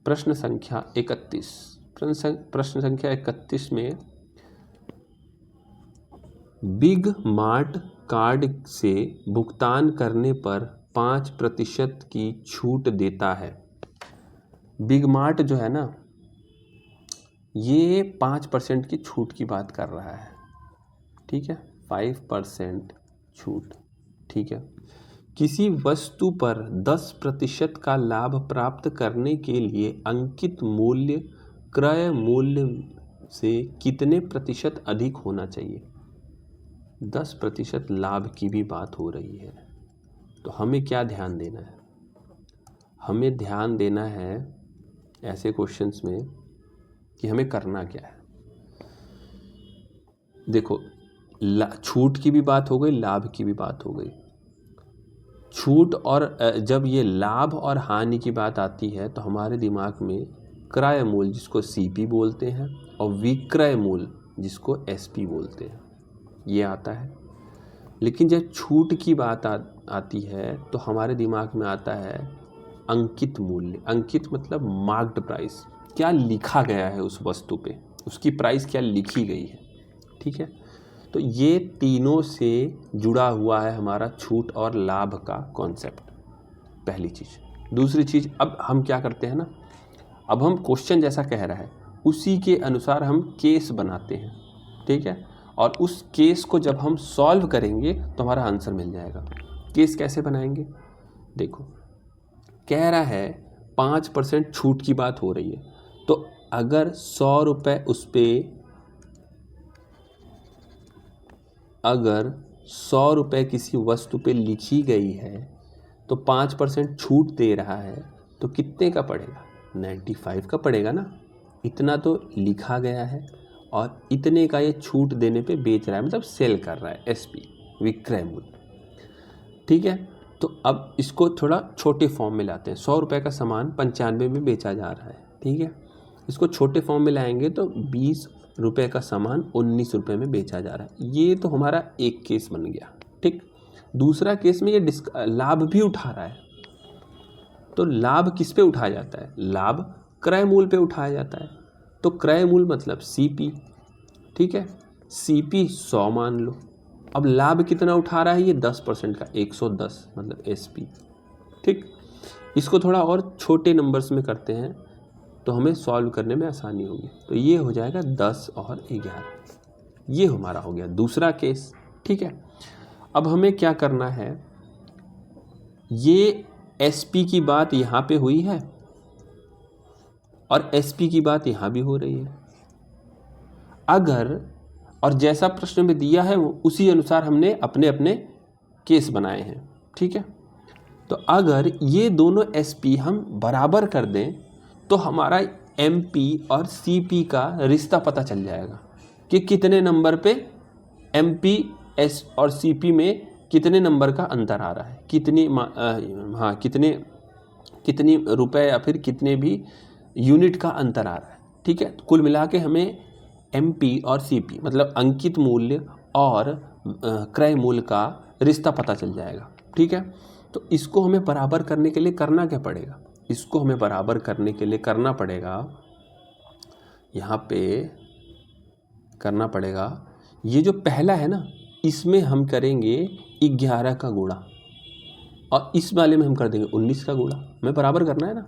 प्रश्न संख्या 31। प्रश्न संख्या 31 में बिग मार्ट कार्ड से भुगतान करने पर 5% की छूट देता है। बिग मार्ट जो है ना, ये 5% की छूट की बात कर रहा है। ठीक है, 5% छूट। ठीक है, किसी वस्तु पर 10% का लाभ प्राप्त करने के लिए अंकित मूल्य क्रय मूल्य से कितने प्रतिशत अधिक होना चाहिए। 10% लाभ की भी बात हो रही है, तो हमें क्या ध्यान देना है? हमें ध्यान देना है ऐसे क्वेश्चंस में कि हमें करना क्या है। देखो, छूट की भी बात हो गई, लाभ की भी बात हो गई। छूट और जब ये लाभ और हानि की बात आती है तो हमारे दिमाग में क्रय मूल्य, जिसको सीपी बोलते हैं, और विक्रय मूल्य, जिसको एसपी बोलते हैं, ये आता है। लेकिन जब छूट की बात आती है तो हमारे दिमाग में आता है अंकित मूल्य। अंकित मतलब मार्क्ड प्राइस, क्या लिखा गया है उस वस्तु पे, उसकी प्राइस क्या लिखी गई है। ठीक है, तो ये तीनों से जुड़ा हुआ है हमारा छूट और लाभ का कॉन्सेप्ट, पहली चीज़। दूसरी चीज़, अब हम क्या करते हैं ना, अब हम क्वेश्चन जैसा कह रहा है उसी के अनुसार हम केस बनाते हैं। ठीक है, और उस केस को जब हम सॉल्व करेंगे तो हमारा आंसर मिल जाएगा। केस कैसे बनाएंगे? देखो, कह रहा है 5% छूट की बात हो रही है, तो अगर 100 रुपये उस पर, अगर 100 रुपये किसी वस्तु पे लिखी गई है तो 5% छूट दे रहा है, तो कितने का पड़ेगा? 95 का पड़ेगा ना। इतना तो लिखा गया है और इतने का ये छूट देने पे बेच रहा है, मतलब सेल कर रहा है, एसपी, विक्रय मूल्य। ठीक है, तो अब इसको थोड़ा छोटे फॉर्म में लाते हैं। 100 रुपये का सामान 95 में बेचा जा रहा है। ठीक है, इसको छोटे फॉर्म में लाएंगे तो 20 रुपये का सामान 19 रुपये में बेचा जा रहा है। ये तो हमारा एक केस बन गया। ठीक, दूसरा केस में ये लाभ भी उठा रहा है। तो लाभ किस पे उठाया जाता है? लाभ क्रय मूल्य पे उठाया जाता है। तो क्रय मूल्य मतलब सीपी। ठीक है, सीपी 100 मान लो। अब लाभ कितना उठा रहा है ये? 10% का, 110 मतलब एसपी। ठीक, इसको थोड़ा और छोटे नंबर्स में करते हैं तो हमें सॉल्व करने में आसानी होगी। तो ये हो जाएगा 10 और 11। ये हमारा हो गया दूसरा केस। ठीक है, अब हमें क्या करना है, ये एसपी की बात यहाँ पे हुई है और एसपी की बात यहाँ भी हो रही है। अगर, और जैसा प्रश्न में दिया है उसी अनुसार हमने अपने अपने केस बनाए हैं। ठीक है, तो अगर ये दोनों एसपी हम बराबर कर दें तो हमारा एमपी और सीपी का रिश्ता पता चल जाएगा कि कितने नंबर पे एमपी एस और सीपी में कितने नंबर का अंतर आ रहा है, कितनी रुपए या फिर कितने भी यूनिट का अंतर आ रहा है। ठीक है, तो कुल मिला के हमें एमपी और सीपी मतलब अंकित मूल्य और क्रय मूल्य का रिश्ता पता चल जाएगा। ठीक है, तो इसको हमें बराबर करने के लिए करना क्या पड़ेगा? इसको हमें बराबर करने के लिए करना पड़ेगा, यहाँ पे करना पड़ेगा, ये जो पहला है ना, इसमें हम करेंगे 11 का गुणा और इस वाले में हम कर देंगे 19 का गुणा। हमें बराबर करना है ना,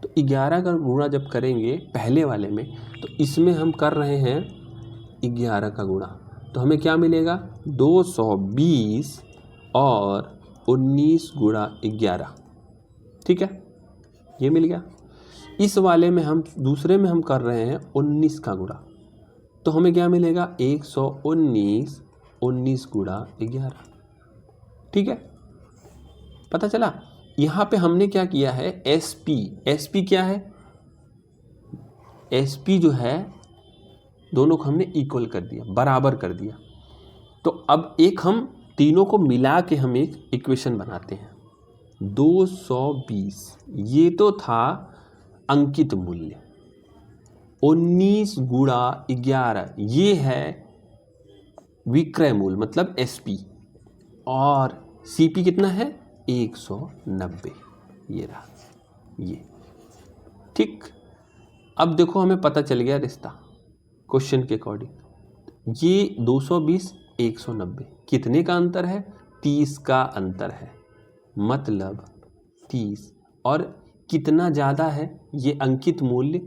तो 11 का गुणा जब करेंगे पहले वाले में तो इसमें हम कर रहे हैं 11 का गुणा, तो हमें क्या मिलेगा? 220 और 19 गुणा 11। ठीक है, ये मिल गया। इस वाले में हम दूसरे में हम कर रहे हैं 19 का गुणा, तो हमें क्या मिलेगा? 119, 19 गुणा 11। ठीक है, पता चला। यहाँ पे हमने क्या किया है, एसपी, एसपी क्या है? एसपी जो है दोनों को हमने इक्वल कर दिया, बराबर कर दिया। तो अब एक हम तीनों को मिला के हम एक इक्वेशन बनाते हैं। 220 ये तो था अंकित मूल्य, 19 गुणा 11 ये है विक्रय मूल्य मतलब एसपी, और सीपी कितना है? 190। ये रहा, ये ठीक। अब देखो हमें पता चल गया रिश्ता क्वेश्चन के अकॉर्डिंग। ये 220 190 कितने का अंतर है? 30 का अंतर है। मतलब 30 और कितना ज़्यादा है? ये अंकित मूल्य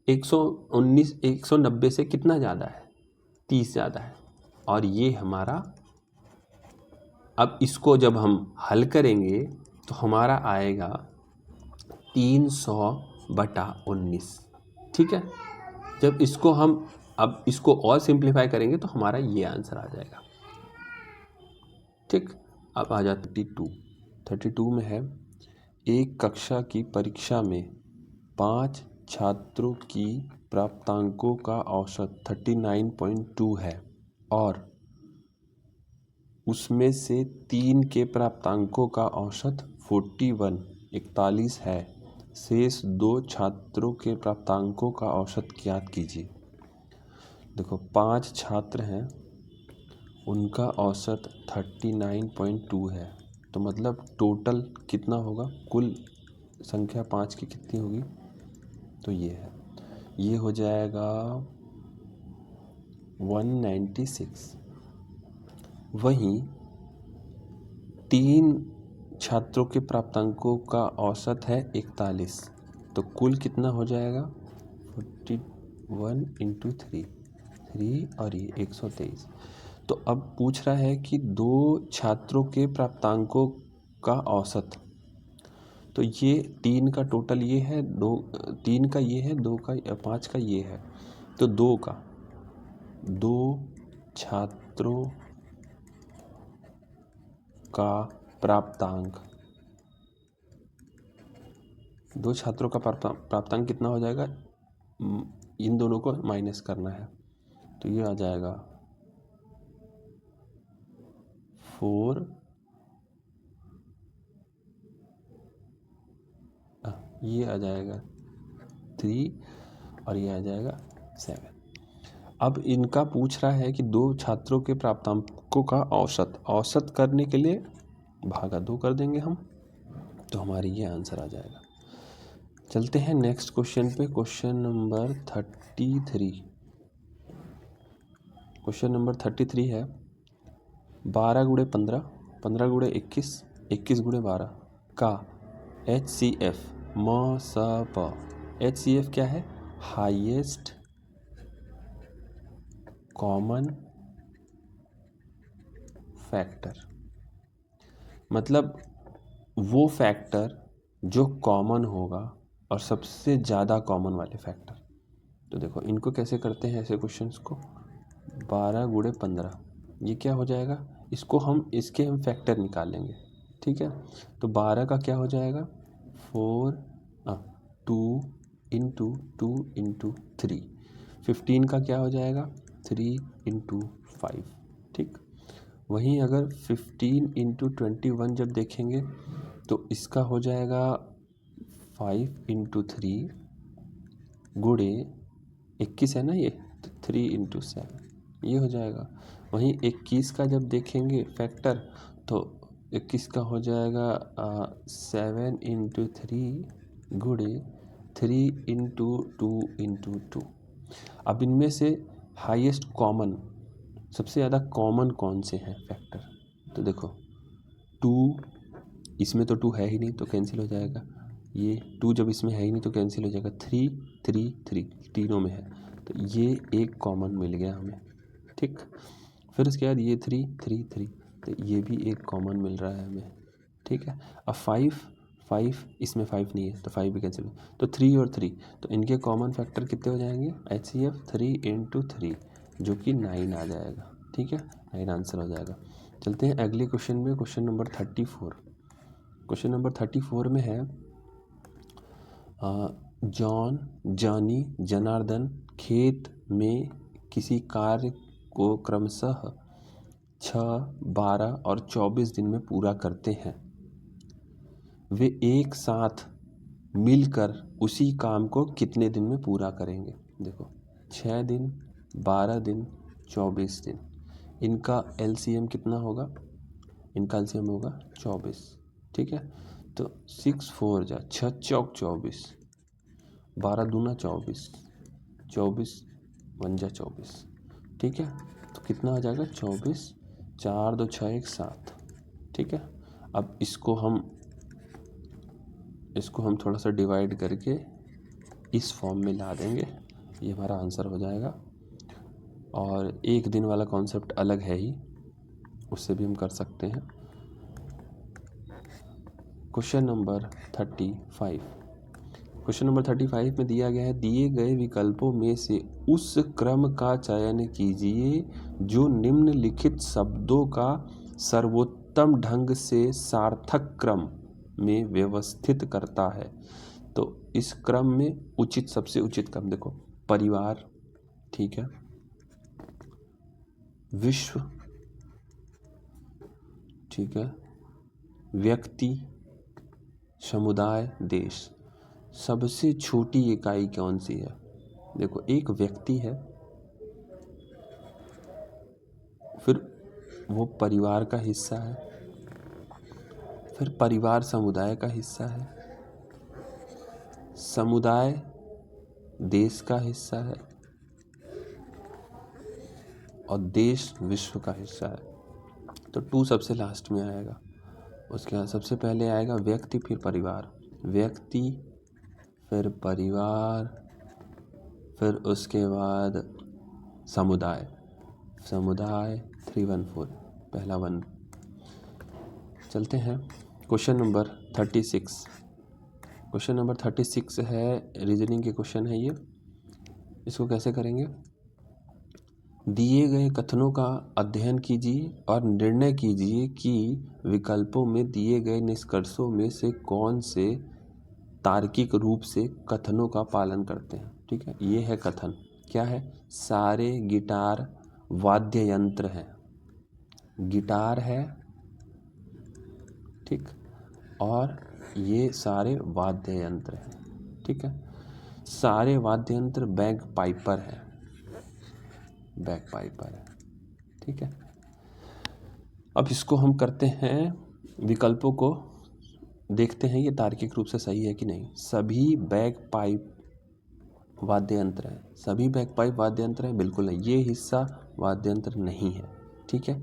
119 190 से कितना ज़्यादा है? 30 ज़्यादा है। और ये हमारा, अब इसको जब हम हल करेंगे तो हमारा आएगा 300/19। ठीक है। जब इसको हम अब इसको और सिंप्लीफाई करेंगे तो हमारा ये आंसर आ जाएगा। ठीक। अब आ जाता 32 में है, एक कक्षा की परीक्षा में 5 छात्रों की प्राप्तांकों का औसत 39.2 है और उसमें से 3 के प्राप्तांकों का औसत 41 है। शेष 2 छात्रों के प्राप्तांकों का औसत ज्ञात कीजिए। देखो 5 छात्र हैं, उनका औसत 39.2 है, तो मतलब टोटल कितना होगा? कुल संख्या 5 की कितनी होगी? तो ये है, ये हो जाएगा 196। वहीं 3 छात्रों के प्राप्तांकों का औसत है 41, तो कुल कितना हो जाएगा? 41 × 3 और ये 123। तो अब पूछ रहा है कि 2 छात्रों के प्राप्तांकों का औसत, तो ये 3 का टोटल ये है, 3 का ये है, 2 का 5 का ये है, तो 2 छात्रों का प्राप्तांक, 2 छात्रों का प्राप्तांक कितना हो जाएगा? इन दोनों को माइनस करना है, तो ये आ जाएगा 4, ये आ जाएगा 3 और ये आ जाएगा 7। अब इनका पूछ रहा है कि 2 छात्रों के प्राप्तांकों का औसत करने के लिए भागा 2 कर देंगे हम, तो हमारी ये आंसर आ जाएगा। चलते हैं नेक्स्ट क्वेश्चन पे, क्वेश्चन नंबर 33। क्वेश्चन नंबर 33 है, 12 × 15, 15 × 21, 21 × 12 का HCF MSP। HCF क्या है? Highest common factor. मतलब वो फैक्टर जो कॉमन होगा और सबसे ज़्यादा कॉमन वाले फैक्टर। तो देखो इनको कैसे करते हैं ऐसे क्वेश्चंस को। 12 × 15 ये क्या हो जाएगा? इसको हम फैक्टर निकालेंगे। ठीक है। तो 12 का क्या हो जाएगा? 2 × 2 × 3। 15 का क्या हो जाएगा? 3 × 5। ठीक। वहीं अगर 15 × 21 जब देखेंगे तो इसका हो जाएगा 5 × 3 गुणे 21 है ना ये, तो 3 × 7 ये हो जाएगा। वहीं 21 का जब देखेंगे फैक्टर तो 21 का हो जाएगा 7 × 3 गुणे 3 × 2 × 2। अब इनमें से हाईएस्ट कॉमन, सबसे ज़्यादा कॉमन कौन से हैं फैक्टर? तो देखो 2, इसमें तो 2 है ही नहीं तो कैंसिल हो जाएगा। ये 2 जब इसमें है ही नहीं तो कैंसिल हो जाएगा। 3 3 3 तीनों में है, तो ये एक कॉमन मिल गया हमें। ठीक। फिर उसके बाद ये 3 3 3, तो ये भी एक कॉमन मिल रहा है हमें। ठीक है। अब 5 इसमें 5 नहीं है तो 5 भी कैंसिल। तो 3 और 3, तो इनके कॉमन फैक्टर कितने हो जाएंगे? HCF 3 × 3 जो कि 9 आ जाएगा। ठीक है, 9 आंसर हो जाएगा। चलते हैं अगले क्वेश्चन में, क्वेश्चन नंबर 34। क्वेश्चन नंबर 34 में है, जॉनी जनार्दन खेत में किसी कार्य को क्रमशः 6, 12 और 24 दिन में पूरा करते हैं। वे एक साथ मिलकर उसी काम को कितने दिन में पूरा करेंगे? देखो 6 दिन, 12 दिन, 24 दिन, इनका LCM कितना होगा? इनका LCM होगा 24। ठीक है। तो 6 4 जा 6 चौक 24, 12 दूना 24, 24 पंजा 24, ठीक है। तो कितना आ जाएगा 24, 4 2 6 1 7, ठीक है। अब इसको हम थोड़ा सा डिवाइड करके इस फॉर्म में ला देंगे, ये हमारा आंसर हो जाएगा। और एक दिन वाला कॉन्सेप्ट अलग है ही, उससे भी हम कर सकते हैं। Question number 35। क्वेश्चन नंबर 35 में दिया गया है, दिए गए विकल्पों में से उस क्रम का चयन कीजिए जो निम्नलिखित शब्दों का सर्वोत्तम ढंग से सार्थक क्रम में व्यवस्थित करता है। तो इस क्रम में उचित, सबसे उचित क्रम देखो, परिवार, ठीक है, विश्व, ठीक है, व्यक्ति, समुदाय, देश। सबसे छोटी इकाई कौन सी है? देखो, एक व्यक्ति है, फिर वो परिवार का हिस्सा है, फिर परिवार समुदाय का हिस्सा है, समुदाय देश का हिस्सा है, और देश विश्व का हिस्सा है। तो 2 सबसे लास्ट में आएगा। उसके बाद सबसे पहले आएगा व्यक्ति, फिर परिवार, व्यक्ति फिर परिवार, फिर उसके बाद समुदाय, समुदाय 3 1 4, पहला 1। चलते हैं क्वेश्चन नंबर 36। क्वेश्चन नंबर 36 है, रीजनिंग के क्वेश्चन है ये। इसको कैसे करेंगे? दिए गए कथनों का अध्ययन कीजिए और निर्णय कीजिए कि विकल्पों में दिए गए निष्कर्षों में से कौन से तार्किक रूप से कथनों का पालन करते हैं। ठीक है, ये है कथन। क्या है? सारे गिटार वाद्य यंत्र हैं। गिटार है, ठीक, और ये सारे वाद्य यंत्र हैं। ठीक है, सारे वाद्य यंत्र बैग पाइपर है, बैग पाइपर है। ठीक है, अब इसको हम करते हैं, विकल्पों को देखते हैं ये तार्किक रूप से सही है कि नहीं। सभी बैग पाइप वाद्य यंत्र है, सभी बैग पाइप वाद्य यंत्र है, बिल्कुल नहीं, ये हिस्सा वाद्य यंत्र नहीं है। ठीक है,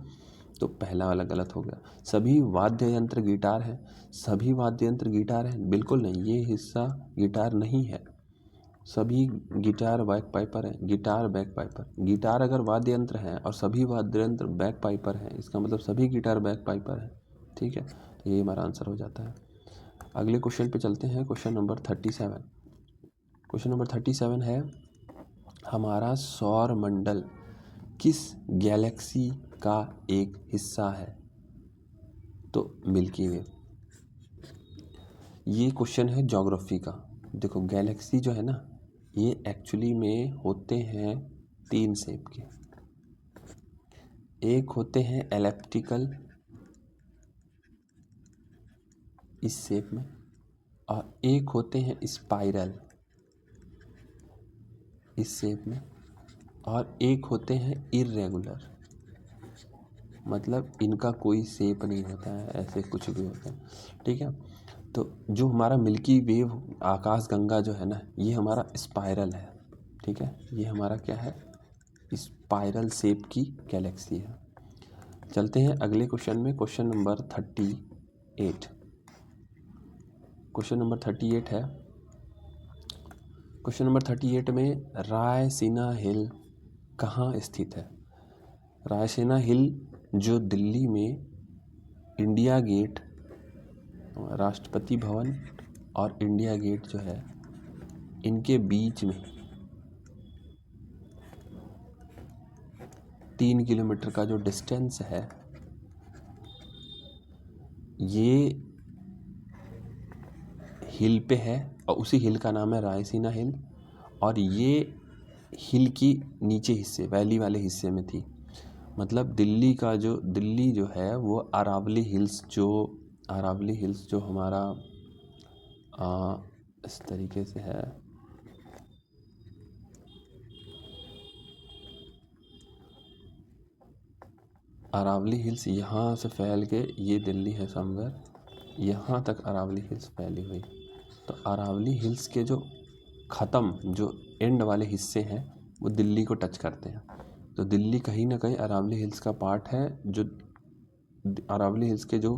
तो पहला वाला गलत हो गया। सभी वाद्य यंत्र गिटार है, सभी वाद्य यंत्र गिटार है, बिल्कुल नहीं, ये हिस्सा गिटार नहीं है। सभी गिटार बैक पाइपर है, गिटार बैक पाइपर, गिटार अगर वाद्य यंत्र है और सभी वाद्य यंत्र बैक पाइपर है, इसका मतलब सभी गिटार बैक पाइपर है। ठीक है, तो ये हमारा आंसर हो जाता है। अगले क्वेश्चन पे चलते हैं, क्वेश्चन नंबर 37। क्वेश्चन नंबर 37 है, हमारा सौर मंडल किस गैलेक्सी का एक हिस्सा है? तो मिल्की वे। ये क्वेश्चन है ज्योग्राफी का। देखो, गैलेक्सी जो है ना, ये एक्चुअली में होते हैं 3 शेप के। एक होते हैं एलिप्टिकल इस शेप में, और एक होते हैं स्पाइरल इस शेप में, और एक होते हैं इर्रेगुलर, मतलब इनका कोई शेप नहीं होता है, ऐसे कुछ भी होता है। ठीक है, तो जो हमारा मिल्की वेव आकाश गंगा जो है ना, ये हमारा स्पाइरल है। ठीक है, ये हमारा क्या है? स्पाइरल शेप की गैलेक्सी है। चलते हैं अगले क्वेश्चन में, क्वेश्चन नंबर 38। क्वेश्चन नंबर 38 है, क्वेश्चन नंबर 38 में रायसीना हिल कहाँ स्थित है? रायसीना हिल जो दिल्ली में इंडिया गेट, राष्ट्रपति भवन और इंडिया गेट जो है, इनके बीच में 3 किलोमीटर का जो डिस्टेंस है, ये हिल पे है, और उसी हिल का नाम है रायसीना हिल। और ये हिल की नीचे हिस्से, वैली वाले हिस्से में थी। मतलब दिल्ली जो है वो अरावली हिल्स जो हमारा इस तरीके से है, अरावली हिल्स यहाँ से फैल के, ये दिल्ली है समवेयर, यहाँ तक अरावली हिल्स फैली हुई। तो अरावली हिल्स के जो ख़त्म जो एंड वाले हिस्से हैं वो दिल्ली को टच करते हैं। तो दिल्ली कहीं ना कहीं अरावली हिल्स का पार्ट है, जो अरावली हिल्स के जो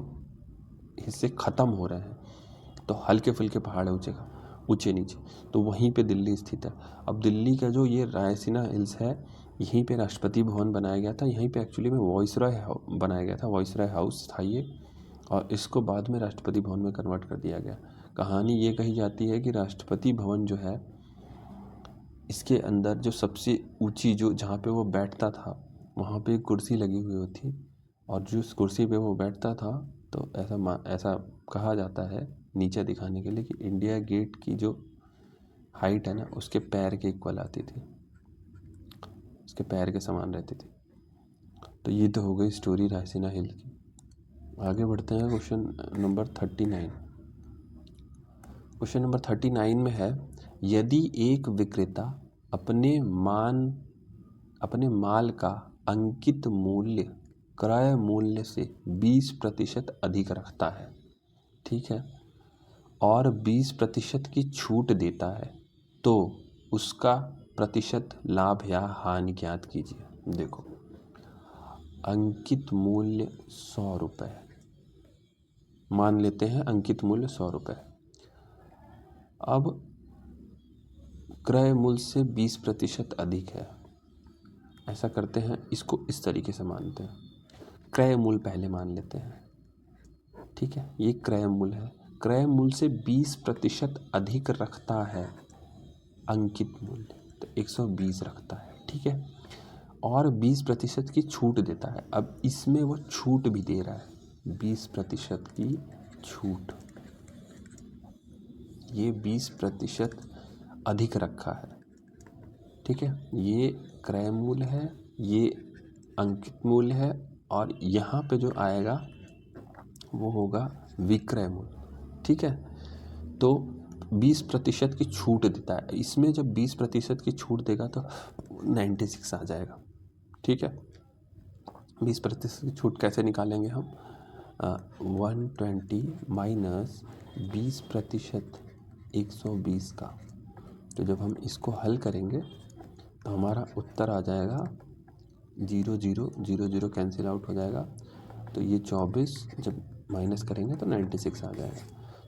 हिस्से ख़त्म हो रहे हैं, तो हल्के फुल्के पहाड़ है ऊंचे नीचे, तो वहीं पे दिल्ली स्थित है। अब दिल्ली का जो ये रायसीना हिल्स है, यहीं पे राष्ट्रपति भवन बनाया गया था, यहीं पे एक्चुअली में वॉइसरॉय बनाया गया था, वॉइसरॉय हाउस था ये, और इसको बाद में राष्ट्रपति भवन में कन्वर्ट कर दिया गया। कहानी ये कही जाती है कि राष्ट्रपति भवन जो है, इसके अंदर जो सबसे ऊंची जो जहाँ पे वो बैठता था वहाँ पे एक कुर्सी लगी हुई थी, और जिस कुर्सी पे वो बैठता था तो ऐसा कहा जाता है नीचे दिखाने के लिए कि इंडिया गेट की जो हाइट है ना उसके पैर के इक्वल आती थी, उसके पैर के समान रहती थी। तो ये तो हो गई स्टोरी रायसीना हिल की। आगे बढ़ते हैं क्वेश्चन नंबर 39। क्वेश्चन नंबर 39 में है, यदि एक विक्रेता अपने माल का अंकित मूल्य क्रय मूल्य से 20% अधिक रखता है, ठीक है, और 20% की छूट देता है, तो उसका प्रतिशत लाभ या हानि ज्ञात कीजिए। देखो, अंकित मूल्य 100 रुपये, मान लेते हैं अंकित मूल्य 100 रुपये। अब क्रय मूल्य से 20% अधिक है, ऐसा करते हैं, इसको इस तरीके से मानते हैं, क्रय मूल्य पहले मान लेते हैं, ठीक है, ये क्रय मूल्य है, क्रय मूल्य से 20% अधिक रखता है अंकित मूल्य, तो 120 रखता है, ठीक है, और 20% की छूट देता है। अब इसमें वो छूट भी दे रहा है, 20% की छूट, ये 20% अधिक रखा है, ठीक है, ये क्रय मूल्य है, ये अंकित मूल्य है, और यहाँ पे जो आएगा वो होगा विक्रय मूल्य, ठीक है। तो 20% की छूट देता है, इसमें जब 20% की छूट देगा तो 96 आ जाएगा, ठीक है। 20% की छूट कैसे निकालेंगे हम, 120 माइनस 20% 120 का, तो जब हम इसको हल करेंगे तो हमारा उत्तर आ जाएगा 0 0 0 0 कैंसिल आउट हो जाएगा, तो ये 24 जब माइनस करेंगे तो 96 आ जाएगा।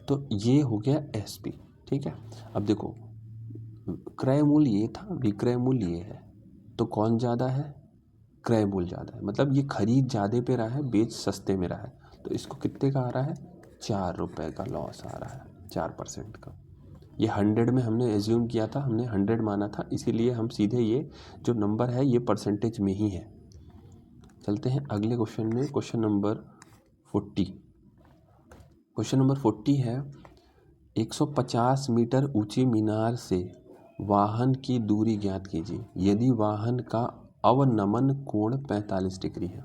तो ये हो गया एसपी, ठीक है। अब देखो, क्रय मूल्य ये था, विक्रय मूल्य ये है, तो कौन ज़्यादा है, क्रय मूल्य ज़्यादा है, मतलब ये खरीद ज़्यादा पे रहा है, बेच सस्ते में रहा है, तो इसको कितने का आ रहा है, 4 रुपये का लॉस आ रहा है, 4% का। ये 100 में हमने एज्यूम किया था, हमने 100 माना था, इसीलिए हम सीधे ये जो नंबर है ये परसेंटेज में ही है। चलते हैं अगले क्वेश्चन में, क्वेश्चन नंबर 40। क्वेश्चन नंबर 40 है, 150 मीटर ऊंची मीनार से वाहन की दूरी ज्ञात कीजिए यदि वाहन का अवनमन कोण 45 डिग्री है।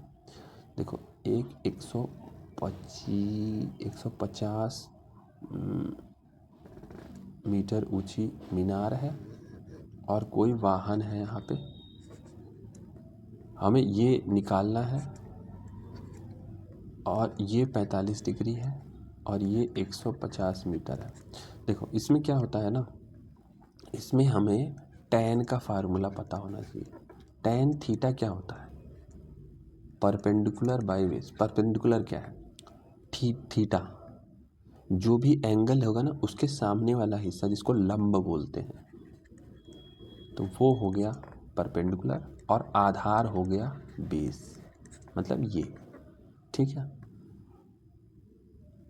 देखो, 150 मीटर ऊंची मीनार है और कोई वाहन है, यहाँ पे हमें ये निकालना है, और ये 45 डिग्री है और ये 150 मीटर है। देखो, इसमें क्या होता है ना, इसमें हमें tan का फार्मूला पता होना चाहिए। tan थीटा क्या होता है, परपेंडिकुलर बाई बेस। परपेंडिकुलर क्या है, थीटा, जो भी एंगल होगा ना उसके सामने वाला हिस्सा जिसको लंब बोलते हैं, तो वो हो गया परपेंडिकुलर, और आधार हो गया बेस, मतलब ये, ठीक है।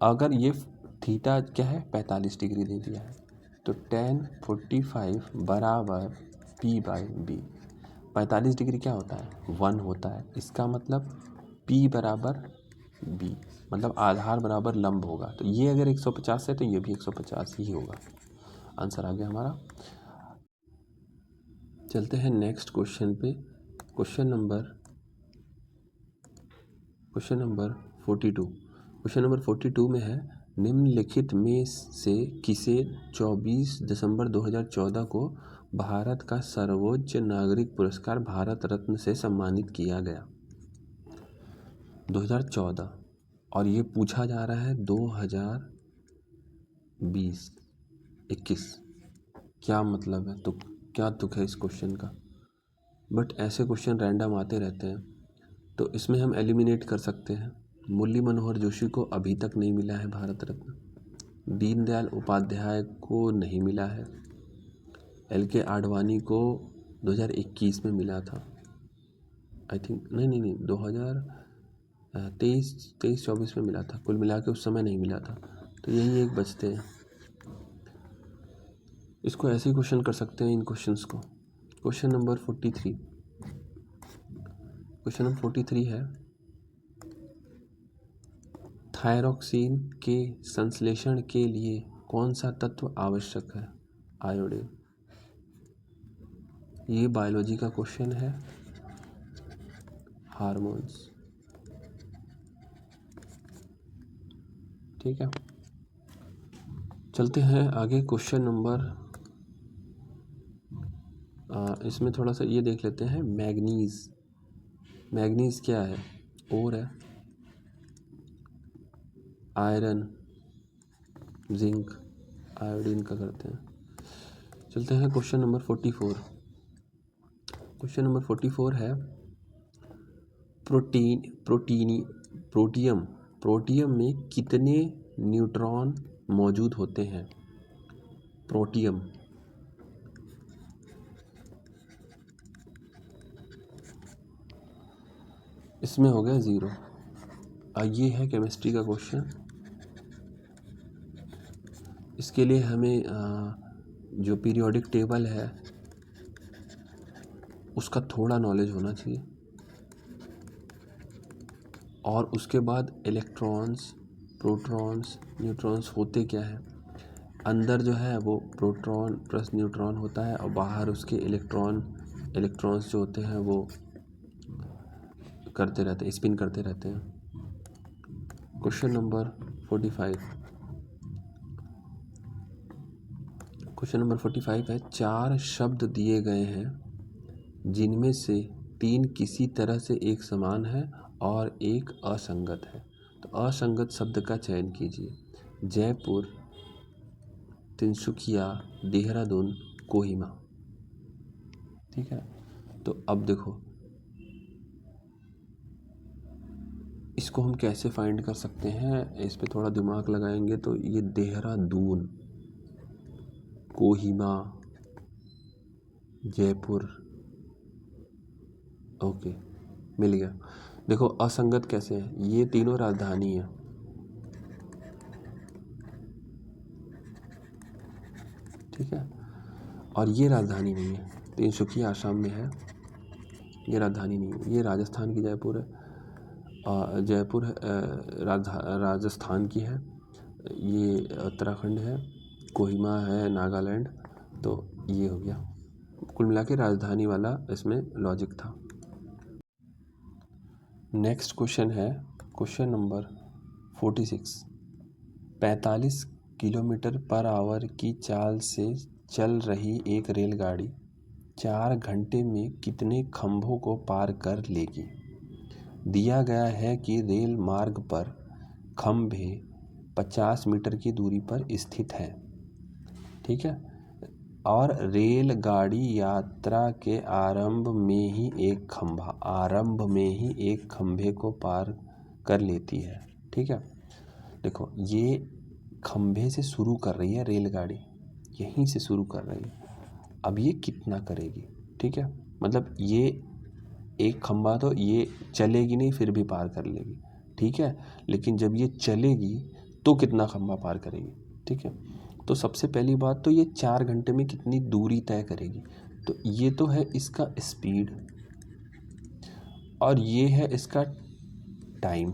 अगर ये थीटा क्या है, 45 डिग्री दे दिया है, तो tan 45 बराबर P/B। 45 डिग्री क्या होता है, 1 होता है, इसका मतलब P बराबर B, मतलब आधार बराबर लंब होगा, तो ये अगर 150 है तो ये भी 150 ही होगा। आंसर आ गया हमारा। चलते हैं नेक्स्ट क्वेश्चन पे, क्वेश्चन नंबर 42। क्वेश्चन नंबर 42 में है, निम्नलिखित में से किसे 24 दिसंबर 2014 को भारत का सर्वोच्च नागरिक पुरस्कार भारत रत्न से सम्मानित किया गया। 2014, और ये पूछा जा रहा है 2021। क्या मतलब है, तो क्या तुक है इस क्वेश्चन का। बट ऐसे क्वेश्चन रैंडम आते रहते हैं, तो इसमें हम एलिमिनेट कर सकते हैं। मुरली मनोहर जोशी को अभी तक नहीं मिला है भारत रत्न। दीनदयाल उपाध्याय को नहीं मिला है। LK आडवाणी को 2021 में मिला था, आई थिंक। नहीं 2023-24 में मिला था, कुल मिला के उस समय नहीं मिला था। तो यही एक बचते हैं। इसको ऐसे ही क्वेश्चन कर सकते हैं इन क्वेश्चंस को। Question number 43। क्वेश्चन नंबर 43 है, थायरॉक्सिन के संश्लेषण के लिए कौन सा तत्व आवश्यक है। आयोडीन। ये बायोलॉजी का क्वेश्चन है। हार्मोन्स। ठीक है, चलते हैं आगे। क्वेश्चन नंबर इसमें थोड़ा सा ये देख लेते हैं। मैग्नीज। मैग्नीज क्या है, ओर है। आयरन, जिंक, आयोडीन का करते हैं। चलते हैं क्वेश्चन नंबर 44। क्वेश्चन नंबर 44 है, प्रोटियम में कितने न्यूट्रॉन मौजूद होते हैं। प्रोटियम। इसमें हो गया 0। ये है केमिस्ट्री का क्वेश्चन। इसके लिए हमें जो पीरियोडिक टेबल है उसका थोड़ा नॉलेज होना चाहिए, और उसके बाद इलेक्ट्रॉन्स, प्रोटॉन्स, न्यूट्रॉन्स होते क्या है। अंदर जो है वो प्रोटॉन प्लस न्यूट्रॉन होता है, और बाहर उसके इलेक्ट्रॉन्स जो होते हैं वो करते रहते हैं, स्पिन करते रहते हैं। Question number 45। क्वेश्चन नंबर 45 है, 4 शब्द दिए गए हैं जिनमें से 3 किसी तरह से एक समान है और एक असंगत है। तो असंगत शब्द का चयन कीजिए। जयपुर, तिनसुकिया, देहरादून, कोहिमा। ठीक है, तो अब देखो इसको हम कैसे फाइंड कर सकते हैं। इस पे थोड़ा दिमाग लगाएंगे तो ये देहरादून, कोहिमा, जयपुर, ओके मिल गया। देखो असंगत कैसे है, ये तीनों राजधानी है। ठीक है, और ये राजधानी नहीं है। तिनसुकिया आसाम में है, ये राजधानी नहीं है। ये राजस्थान की जयपुर है, जयपुर राजस्थान की है। ये उत्तराखंड है। कोहिमा है नागालैंड। तो ये हो गया, कुल मिला के राजधानी वाला इसमें लॉजिक था। नेक्स्ट क्वेश्चन है question number 46। 45 kilometre per hour की चाल से चल रही एक रेलगाड़ी 4 घंटे में कितने खंभों को पार कर लेगी। दिया गया है कि रेल मार्ग पर खंभे 50 मीटर की दूरी पर स्थित हैं। ठीक है, और रेलगाड़ी यात्रा के आरंभ में ही एक खंभे को पार कर लेती है। ठीक है, देखो ये खंभे से शुरू कर रही है रेलगाड़ी, यहीं से शुरू कर रही है। अब ये कितना करेगी। ठीक है, मतलब ये एक खंभा तो ये चलेगी नहीं फिर भी पार कर लेगी। ठीक है, लेकिन जब ये चलेगी तो कितना खंभा पार करेगी। ठीक है, तो सबसे पहली बात तो ये 4 घंटे में कितनी दूरी तय करेगी। तो ये तो है इसका स्पीड, और ये है इसका टाइम।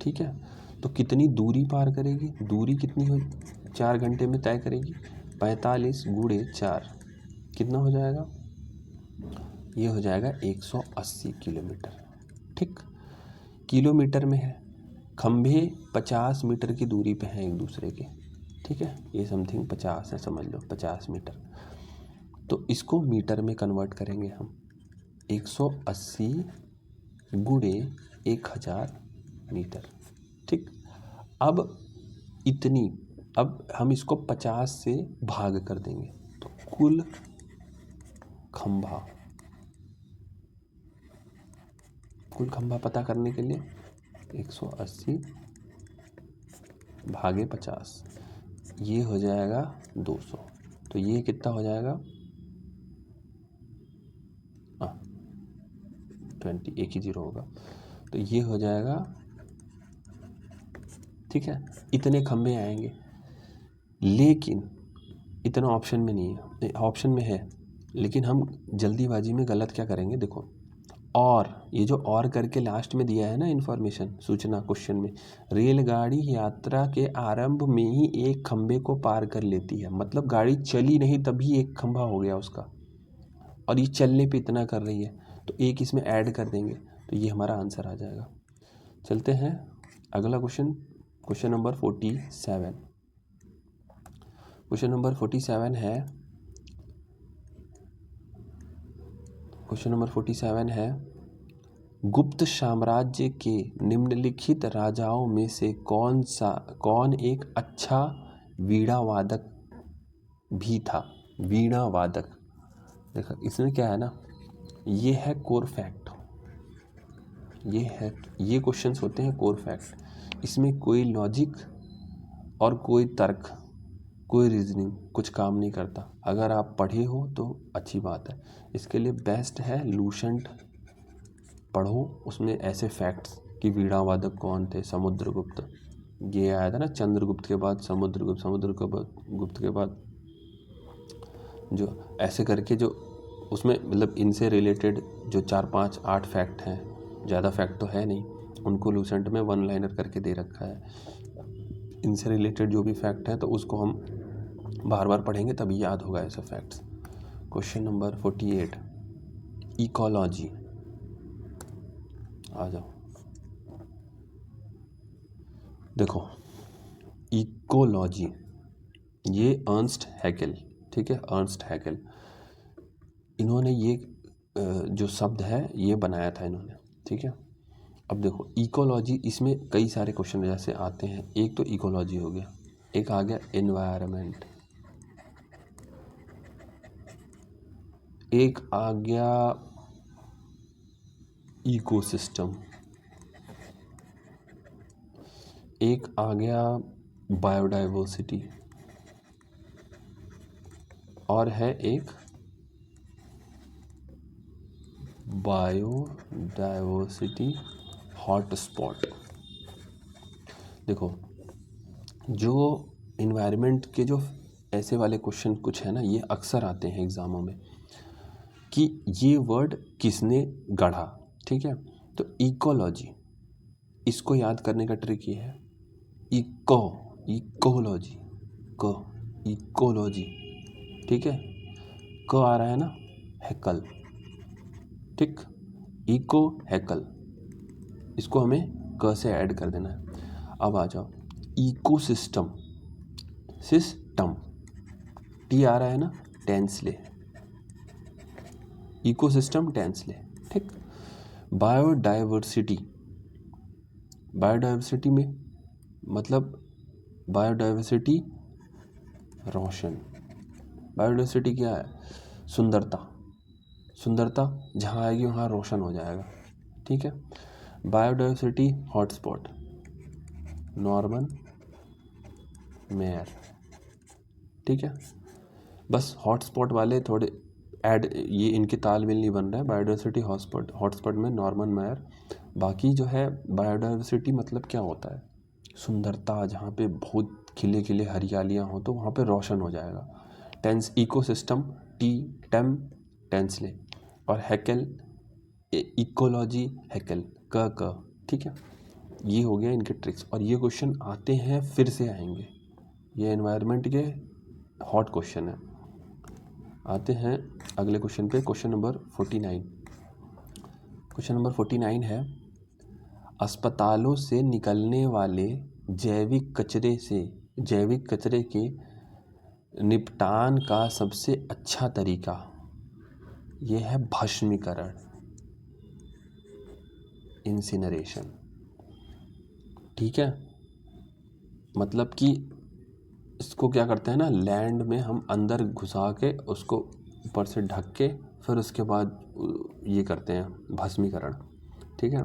ठीक है, तो कितनी दूरी पार करेगी, दूरी कितनी हो 4 घंटे में तय करेगी। 45 गुणे 4 कितना हो जाएगा, ये हो जाएगा 180 किलोमीटर। ठीक, किलोमीटर में है। खंभे 50 मीटर की दूरी पे हैं एक दूसरे के। ठीक है, ये समथिंग 50 है, समझ लो 50 मीटर। तो इसको मीटर में कन्वर्ट करेंगे हम। 180 गुणे 1000 मीटर। ठीक, अब इतनी अब हम इसको 50 से भाग कर देंगे तो कुल खंभा पता करने के लिए 180 भागे 50, ये हो जाएगा 200। तो ये कितना हो जाएगा 20, एक ही जीरो होगा, तो ये हो जाएगा। ठीक है, इतने खंभे आएंगे, लेकिन इतना ऑप्शन में नहीं है, ऑप्शन में है लेकिन हम जल्दीबाजी में गलत क्या करेंगे, देखो और ये जो और करके लास्ट में दिया है ना इन्फॉर्मेशन, सूचना क्वेश्चन में, रेलगाड़ी यात्रा के आरंभ में ही एक खंभे को पार कर लेती है, मतलब गाड़ी चली नहीं तभी एक खंभा हो गया उसका, और ये चलने पे इतना कर रही है, तो एक इसमें ऐड कर देंगे तो ये हमारा आंसर आ जाएगा। चलते हैं अगला question, question number 47। Question number 47 है, क्वेश्चन नंबर 47 है, गुप्त साम्राज्य के निम्नलिखित राजाओं में से कौन एक अच्छा वीणा वादक भी था। वीणा वादक, देखो इसमें क्या है ना, ये है कोर फैक्ट, ये क्वेश्चंस होते हैं कोर फैक्ट, इसमें कोई लॉजिक और कोई तर्क, कोई रीजनिंग कुछ काम नहीं करता। अगर आप पढ़े हो तो अच्छी बात है, इसके लिए बेस्ट है लूसेंट पढ़ो, उसमें ऐसे फैक्ट्स कि वीणा वादक कौन थे, समुद्रगुप्त, ये आया था ना, चंद्रगुप्त के बाद समुद्रगुप्त के बाद जो ऐसे करके, जो उसमें मतलब इनसे रिलेटेड जो 4, 5, 8 फैक्ट हैं, ज़्यादा फैक्ट तो है नहीं, उनको लूसेंट में वन लाइनर करके दे रखा है। इनसे रिलेटेड जो भी फैक्ट है तो उसको हम बार बार पढ़ेंगे तभी याद होगा ऐसे फैक्ट्स। क्वेश्चन नंबर 48, इकोलॉजी, आ जाओ। देखो इकोलॉजी, ये अर्नस्ट हैकेल, ठीक है, अर्नस्ट हैकेल, इन्होंने ये जो शब्द है ये बनाया था इन्होंने, ठीक है। अब देखो इकोलॉजी, इसमें कई सारे क्वेश्चन जैसे आते हैं, एक तो इकोलॉजी हो गया, एक आ गया एनवायरनमेंट, एक आ गया इकोसिस्टम, एक आ गया बायोडाइवर्सिटी, और है एक बायोडाइवर्सिटी हॉटस्पॉट। देखो जो इन्वायरमेंट के जो ऐसे वाले क्वेश्चन कुछ है ना, ये अक्सर आते हैं एग्ज़ामों में कि ये वर्ड किसने गढ़ा, ठीक है। तो इकोलॉजी, इसको याद करने का ट्रिक ये है, इकोलॉजी, इकोलॉजी, ठीक है, क आ रहा है ना, हैकल, ठीक, इको हैकल, इसको हमें क से ऐड कर देना है। अब आ जाओ इकोसिस्टम, सिस्टम, टी आ रहा है ना, टेंसले, इकोसिस्टम टेंसले, ठीक। बायोडाइवर्सिटी, बायोडाइवर्सिटी में मतलब बायोडाइवर्सिटी रोशन, बायोडाइवर्सिटी क्या है, सुंदरता, सुंदरता जहाँ आएगी वहाँ रोशन हो जाएगा, ठीक है। बायोडाइवर्सिटी हॉटस्पॉट, नॉर्मन मेयर, ठीक है। बस हॉटस्पॉट वाले थोड़े ऐड, ये इनके तालमेल नहीं बन रहा है, बायोडाइवर्सिटी हॉटस्पॉट में नॉर्मन मेयर। बाकी जो है बायोडाइवर्सिटी मतलब क्या होता है, सुंदरता, जहाँ पे बहुत खिले खिले हरियालियाँ हो तो वहाँ पे रोशन हो जाएगा। टेंस इकोसिस्टम, टेंसले, और हैकेल इकोलॉजी हैकेल, क, ठीक है। ये हो गया इनके ट्रिक्स, और ये क्वेश्चन आते हैं, फिर से आएंगे, ये एनवायरनमेंट के हॉट क्वेश्चन है। आते हैं अगले क्वेश्चन पे, क्वेश्चन नंबर 49। क्वेश्चन नंबर 49 है, अस्पतालों से निकलने वाले जैविक कचरे के निपटान का सबसे अच्छा तरीका ये है भस्मीकरण, इंसिनरेशन, ठीक है। मतलब कि इसको क्या करते हैं ना, लैंड में हम अंदर घुसा के उसको ऊपर से ढक के फिर उसके बाद ये करते हैं भस्मीकरण, ठीक है।